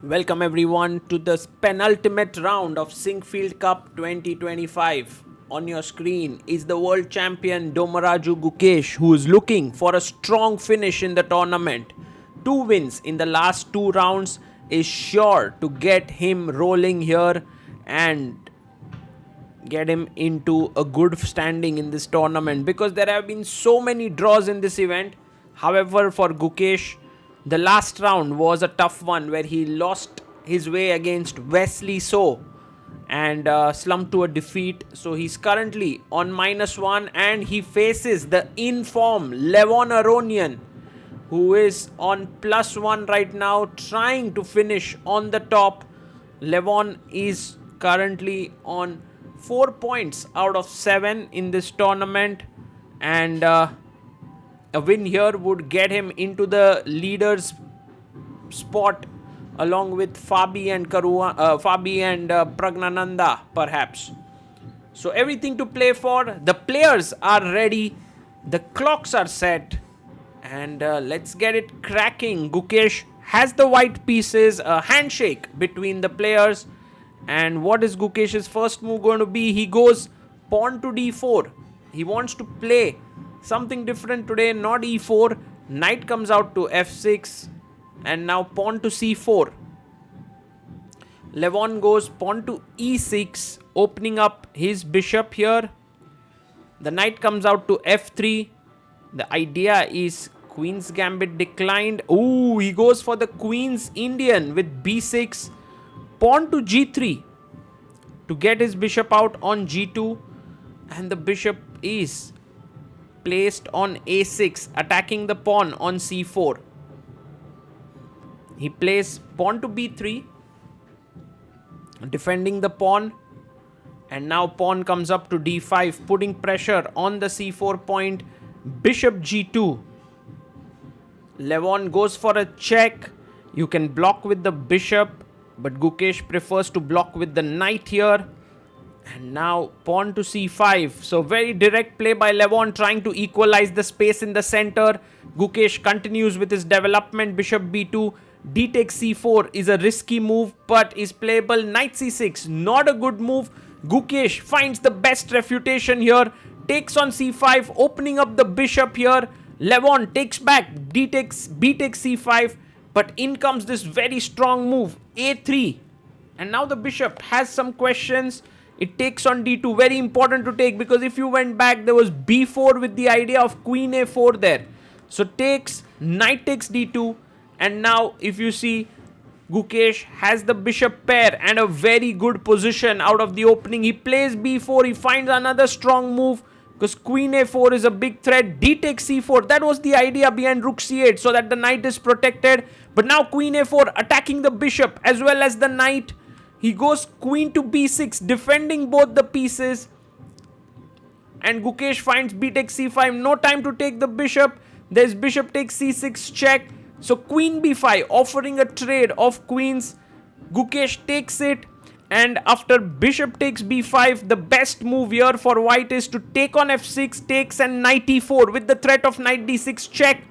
Welcome everyone to the penultimate round of Sinquefield Cup 2025. On your screen is the world champion Domaraju Gukesh, who is looking for a strong finish in the tournament. 2 wins in the last 2 rounds is sure to get him rolling here and get him into a good standing in this tournament, because there have been so many draws in this event. However, for Gukesh, the last round was a tough one where he lost his way against Wesley So and slumped to a defeat. So he's currently on -1 and he faces the in-form Levon Aronian, who is on +1 right now, trying to finish on the top. Levon is currently on 4 points out of 7 in this tournament, and a win here would get him into the leaders spot along with Fabi and Pragnananda perhaps. So everything to play for. The players are ready. The clocks are set. And let's get it cracking. Gukesh has the white pieces. A handshake between the players. And what is Gukesh's first move going to be? He goes pawn to d4. He wants to play something different today, not e4. Knight comes out to f6. And now pawn to c4. Levon goes pawn to e6, opening up his bishop here. The knight comes out to f3. The idea is Queen's Gambit declined. Ooh, he goes for the Queen's Indian with b6. Pawn to g3 to get his bishop out on g2. And the bishop is placed on a6, attacking the pawn on c4. He plays pawn to b3, defending the pawn. And now pawn comes up to d5, putting pressure on the c4 point. Bishop g2. Levon goes for a check. You can block with the bishop, but Gukesh prefers to block with the knight here. And now pawn to c5. So very direct play by Levon, trying to equalize the space in the center. Gukesh continues with his development. Bishop b2. D takes c4 is a risky move, but is playable. Knight c6, not a good move. Gukesh finds the best refutation here. Takes on c5, opening up the bishop here. Levon takes back. B takes c5, but in comes this very strong move, a3. And now the bishop has some questions. It takes on d2, very important to take, because if you went back, there was b4 with the idea of queen a4 there. So takes, knight takes d2. And now if you see, Gukesh has the bishop pair and a very good position out of the opening. He plays b4. He finds another strong move because queen a4 is a big threat. D takes c4. That was the idea behind rook c8, so that the knight is protected. But now queen a4 attacking the bishop as well as the knight. He goes queen to b6, defending both the pieces. And Gukesh finds b takes c5. No time to take the bishop. There's bishop takes c6 check. So queen b5, offering a trade of queens. Gukesh takes it. And after bishop takes b5, the best move here for white is to take on f6, takes, and knight e4 with the threat of knight d6 check.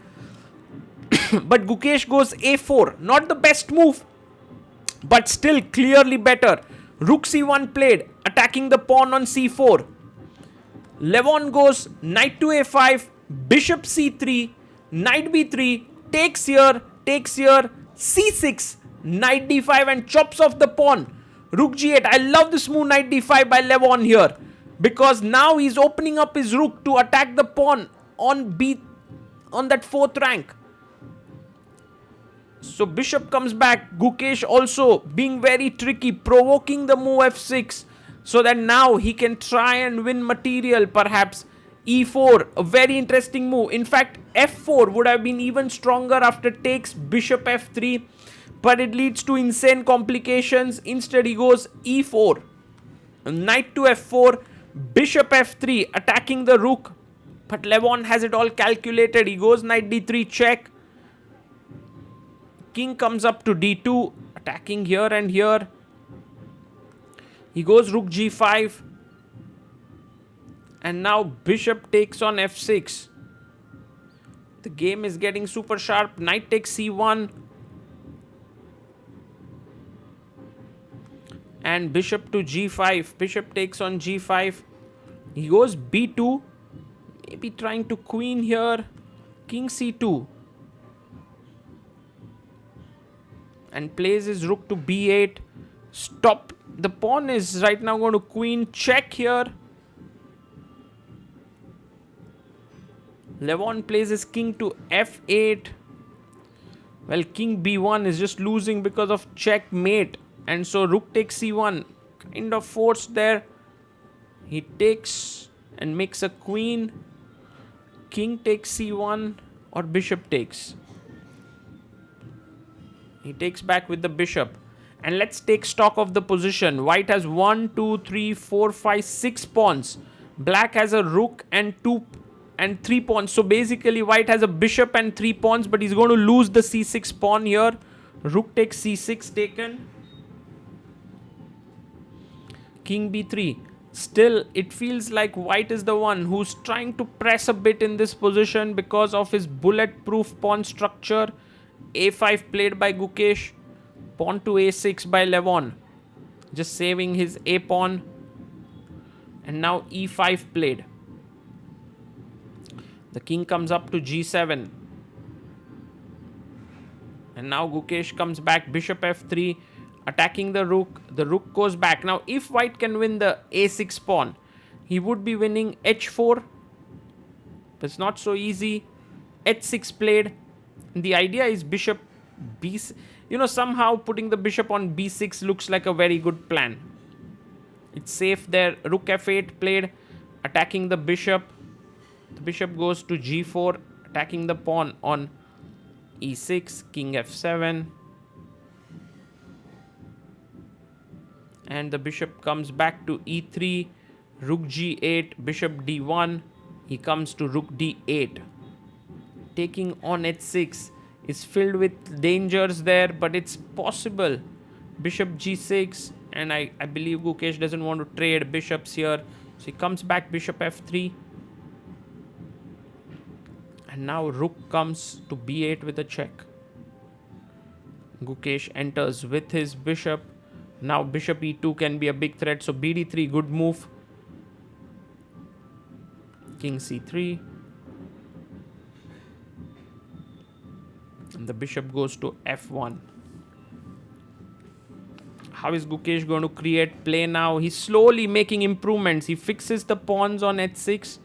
But Gukesh goes a4. Not the best move, but still clearly better. Rook c1 played, attacking the pawn on c4. Levon goes knight to a5, bishop c3, knight b3, takes here, c6, knight d5, and chops off the pawn. Rook g8. I love this move, knight d5 by Levon here, because now he's opening up his rook to attack the pawn on that 4th rank. So bishop comes back. Gukesh also being very tricky, provoking the move f6, so that now he can try and win material perhaps. e4, a very interesting move. In fact, f4 would have been even stronger after takes bishop f3, but it leads to insane complications. Instead, he goes e4, knight to f4, bishop f3, attacking the rook. But Levon has it all calculated. He goes knight d3 check. King comes up to d2, attacking here and here. He goes rook g5. And now bishop takes on f6. The game is getting super sharp. Knight takes c1. And bishop to g5. Bishop takes on g5. He goes b2. Maybe trying to queen here. King c2. And plays his rook to b8. Stop. The pawn is right now going to queen check here. Levon plays his king to f8. Well, king b1 is just losing because of checkmate. And so rook takes c1. Kind of forced there. He takes and makes a queen. King takes c1 or bishop takes. He takes back with the bishop. And let's take stock of the position. White has 1, 2, 3, 4, 5, 6 pawns. Black has a rook and 2 and 3 pawns. So basically white has a bishop and 3 pawns, but he's going to lose the c6 pawn here. Rook takes c6 taken. King b3. Still, it feels like white is the one who's trying to press a bit in this position because of his bulletproof pawn structure. a5 played by Gukesh. Pawn to a6 by Levon. Just saving his a pawn. And now e5 played. The king comes up to g7. And now Gukesh comes back. Bishop f3. Attacking the rook. The rook goes back. Now if white can win the a6 pawn, he would be winning h4. But it's not so easy. h6 played. And the idea is bishop b6. Somehow putting the bishop on b6 looks like a very good plan. It's safe there. Rook f8 played. Attacking the bishop. The bishop goes to g4. Attacking the pawn on e6. King f7. And the bishop comes back to e3. Rook g8. Bishop d1. He comes to rook d8. Taking on h6 is filled with dangers there, but it's possible. Bishop g6. And I believe Gukesh doesn't want to trade bishops here. So he comes back bishop f3. And now rook comes to b8 with a check. Gukesh enters with his bishop. Now bishop e2 can be a big threat. So bd3, good move. King c3. And the bishop goes to f1. How is Gukesh going to create play now? He's slowly making improvements. He fixes the pawns on h6.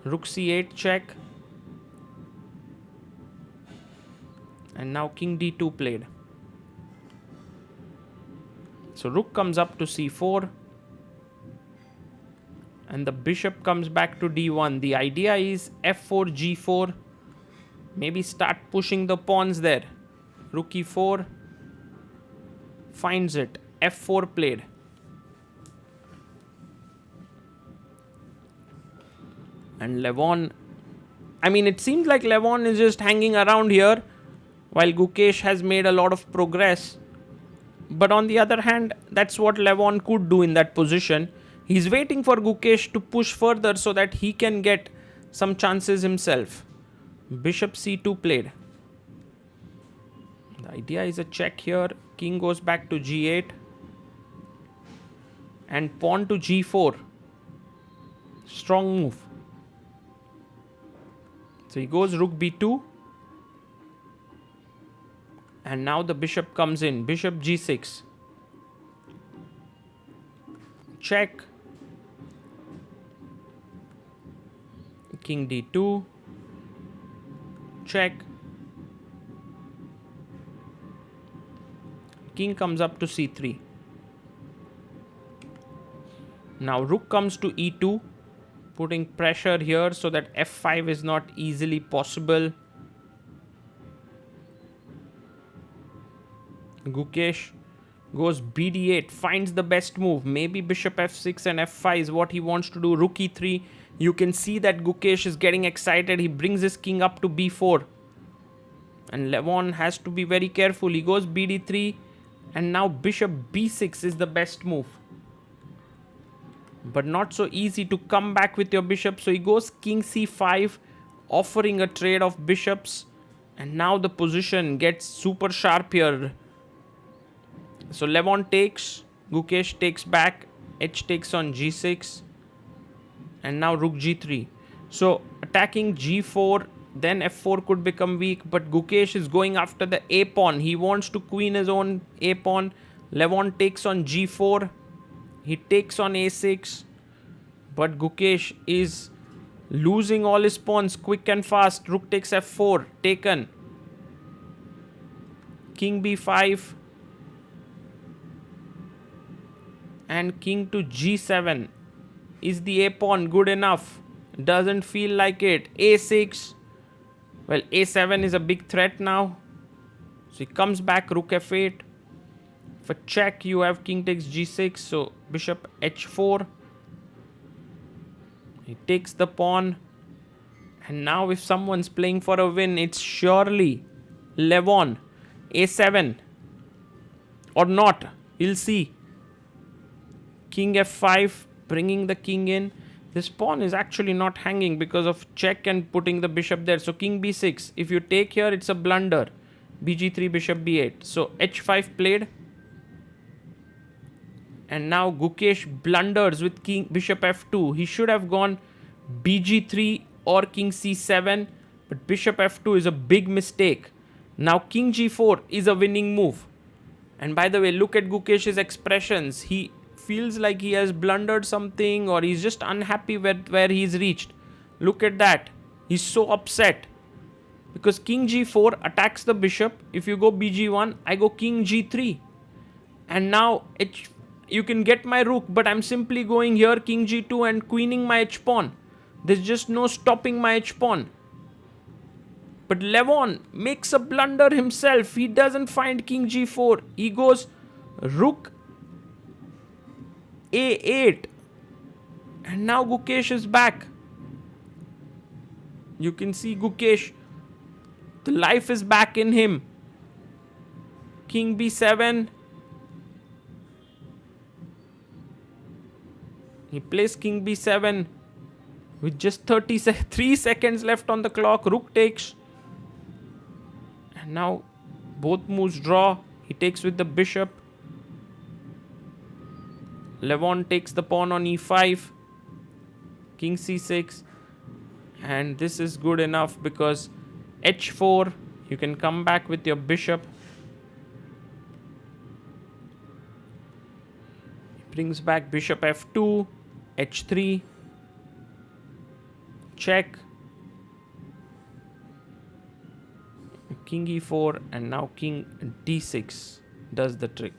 Rook c8 check. And now king d2 played. So rook comes up to c4. And the bishop comes back to d1. The idea is f4, g4. Maybe start pushing the pawns there. Rook e4. Finds it. f4 played. And Levon... it seems like Levon is just hanging around here while Gukesh has made a lot of progress. But on the other hand, that's what Levon could do in that position. He's waiting for Gukesh to push further so that he can get some chances himself. Bishop c2 played. The idea is a check here. King goes back to g8. And pawn to g4. Strong move. So he goes rook b2. And now the bishop comes in. Bishop g6. Check. King d2. Check. King comes up to c3. Now rook comes to e2. Putting pressure here so that f5 is not easily possible. Gukesh goes bd8, finds the best move. Maybe bishop f6 and f5 is what he wants to do. Rook e3. You can see that Gukesh is getting excited. He brings his king up to b4. And Levon has to be very careful. He goes bd3. And now bishop b6 is the best move. But not so easy to come back with your bishop. So he goes king c5, offering a trade of bishops. And now the position gets super sharp here. So Levon takes. Gukesh takes back. H takes on g6. And now rook g3. So attacking g4, then f4 could become weak. But Gukesh is going after the a pawn. He wants to queen his own a pawn. Levon takes on g4. He takes on a6. But Gukesh is losing all his pawns quick and fast. Rook takes f4. Taken. King b5. And king to g7. Is the a pawn good enough? Doesn't feel like it. a6. Well, a7 is a big threat now. So he comes back, rook f8. For check, you have king takes g6. So bishop h4. He takes the pawn. And now if someone's playing for a win, it's surely Levon. a7. Or not. We'll see. King f5. Bringing the king in. This pawn is actually not hanging because of check and putting the bishop there. So king b6. If you take here, it's a blunder. bg3, bishop b8. So h5 played. And now Gukesh blunders with king bishop f2. He should have gone bg3 or king c7. But bishop f2 is a big mistake. Now king g4 is a winning move. And by the way, look at Gukesh's expressions. He feels like he has blundered something, or he's just unhappy where he's reached. Look at that. He's so upset. Because king g4 attacks the bishop. If you go bg1, I go king g3. And now you can get my rook, but I'm simply going here king g2 and queening my h-pawn. There's just no stopping my h-pawn. But Levon makes a blunder himself. He doesn't find king g4. He goes rook a8. And now Gukesh is back. You can see Gukesh. The life is back in him. King b7. He plays king b7 with just 3 seconds left on the clock. Rook takes. And now both moves draw. He takes with the bishop. Levon takes the pawn on e5. King c6. And this is good enough because h4, you can come back with your bishop. He brings back bishop f2, h3. Check. King e4 and now king d6 does the trick.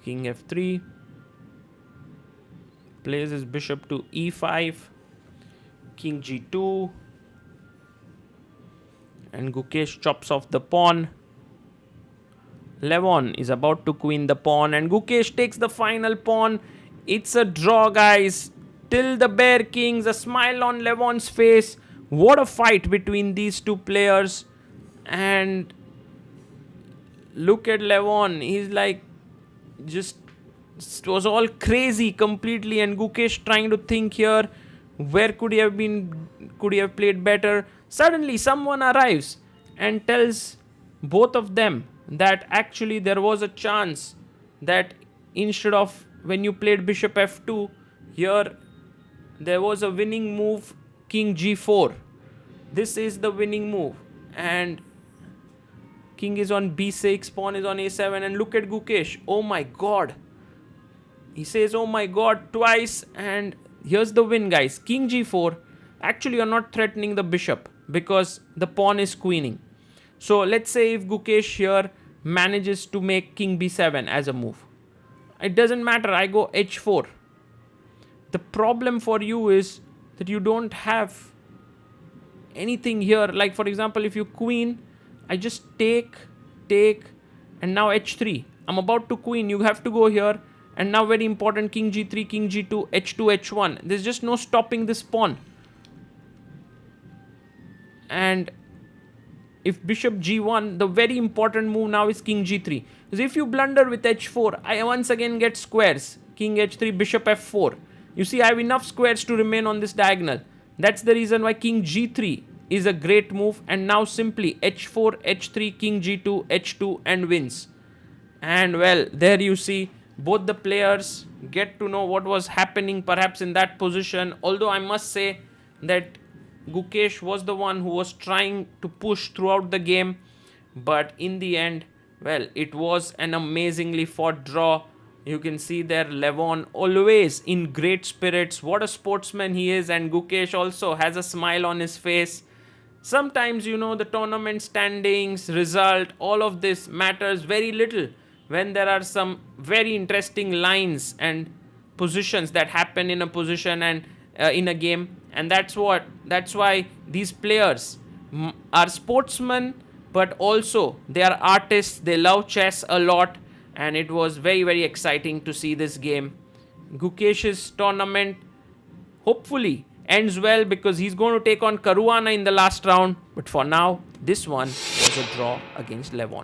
King f3. Plays his bishop to e5. King g2. And Gukesh chops off the pawn. Levon is about to queen the pawn. And Gukesh takes the final pawn. It's a draw, guys. Till the Bear Kings. A smile on Levon's face. What a fight between these two players. And look at Levon. He's like, just it was all crazy completely. And Gukesh trying to think here, where could he have been, could he have played better? Suddenly someone arrives and tells both of them that actually there was a chance that instead of when you played bishop f2, here there was a winning move, king g4. This is the winning move. And king is on b6, pawn is on a7, and look at Gukesh. Oh my god. He says, oh my god, twice, and here's the win, guys. King g4. Actually, you're not threatening the bishop because the pawn is queening. So let's say if Gukesh here manages to make king b7 as a move. It doesn't matter, I go h4. The problem for you is that you don't have anything here. Like for example, if you queen, I just take, and now h3. I'm about to queen, you have to go here. And now very important, king g3, king g2, h2, h1. There's just no stopping this pawn. And if bishop g1, the very important move now is king g3. Because if you blunder with h4, I once again get squares. King h3, bishop f4. You see, I have enough squares to remain on this diagonal. That's the reason why king g3 is a great move. And now simply h4, h3, king g2, h2 and wins. And well, there you see both the players get to know what was happening perhaps in that position. Although I must say that Gukesh was the one who was trying to push throughout the game. But in the end, well, it was an amazingly fought draw. You can see there Levon always in great spirits. What a sportsman he is. And Gukesh also has a smile on his face. Sometimes, the tournament standings, result, all of this matters very little when there are some very interesting lines and positions that happen in a position and in a game. And that's why these players are sportsmen, but also they are artists. They love chess a lot, and it was very, very exciting to see this game. Gukesh's tournament hopefully ends well because he's going to take on Caruana in the last round. But for now, this one was a draw against Levon.